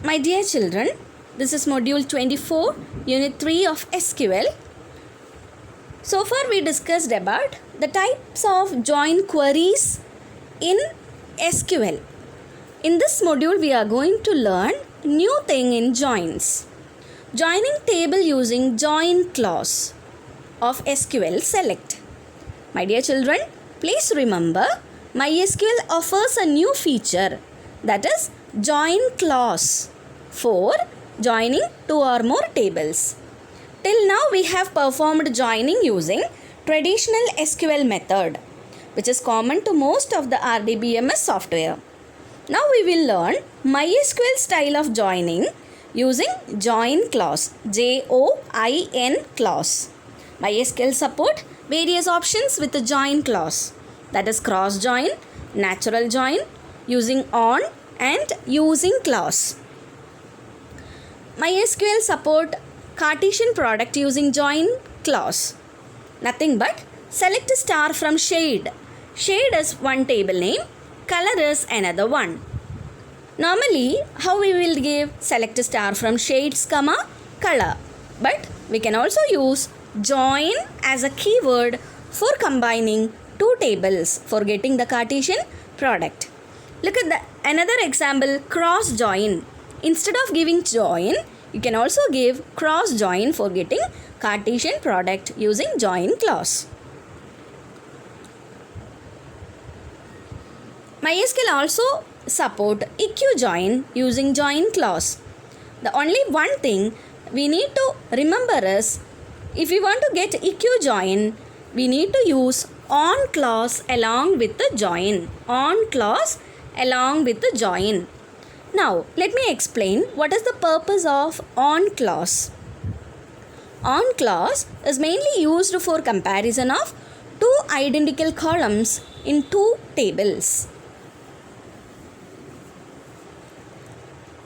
My dear children, this is module 24, unit 3 of SQL. So far we discussed about the types of join queries in SQL. In this module we are going to learn new thing in joins. Joining table using join clause of SQL select. My dear children, please remember MySQL offers a new feature, that is join clause for joining two or more tables. Till now we have performed joining using traditional SQL method, which is common to most of the RDBMS software. Now we will learn MySQL style of joining using join clause, J-O-I-N clause. MySQL support various options with the join clause, that is cross join, natural join, using on and using clause. MySQL support Cartesian product using join clause. Nothing but select star from shade. Shade is one table name, color is another one. Normally, how we will give select star from shades, comma, color. But we can also use join as a keyword for combining two tables for getting the Cartesian product. Look at another example, cross join. Instead of giving join, you can also give cross join for getting Cartesian product using join clause. MySQL also support EQ join using join clause. The only one thing we need to remember is, if we want to get EQ join, we need to use on clause along with the join. On clause along with the join. Now, let me explain what is the purpose of on clause. On clause is mainly used for comparison of two identical columns in two tables.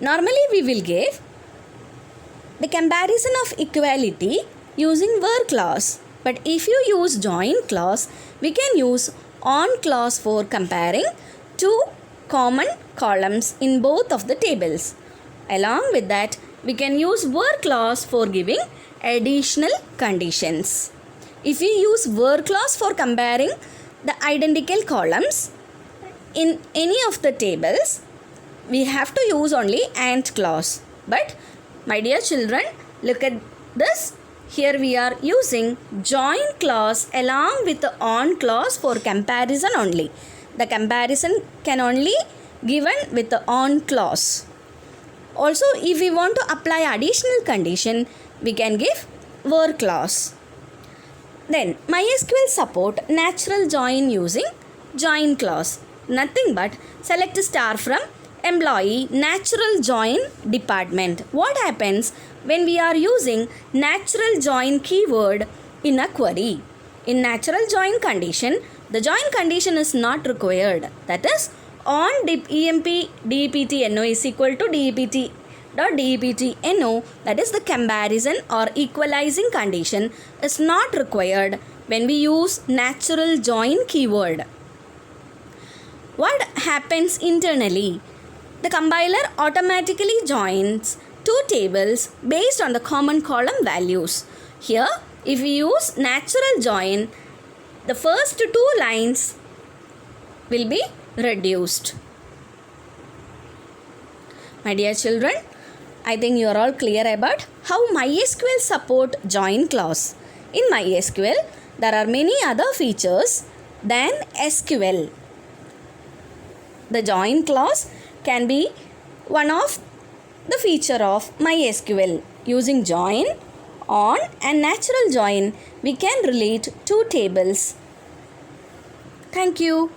Normally, we will give the comparison of equality using where clause. But if you use join clause, we can use on clause for comparing two common columns in both of the tables. Along with that, we can use where clause for giving additional conditions. If we use where clause for comparing the identical columns in any of the tables, we have to use only AND clause. But my dear children, look at this. Here we are using join clause along with the on clause for comparison only. The comparison can only given with the on clause. Also, if we want to apply additional condition, we can give where clause. Then MySQL support natural join using join clause. Nothing but select star from employee natural join department. What happens when we are using natural join keyword in a query? In natural join condition, the join condition is not required. That is, on emp dept no is equal to dept dot dept no, that is the comparison or equalizing condition, is not required when we use natural join keyword. What happens internally? The compiler automatically joins two tables based on the common column values. Here, if we use natural join, the first two lines will be reduced. My dear children, I think you are all clear about how MySQL support join clause. In MySQL, there are many other features than SQL. The join clause can be one of the feature of MySQL. Using join, on and natural join, we can relate two tables. Thank you.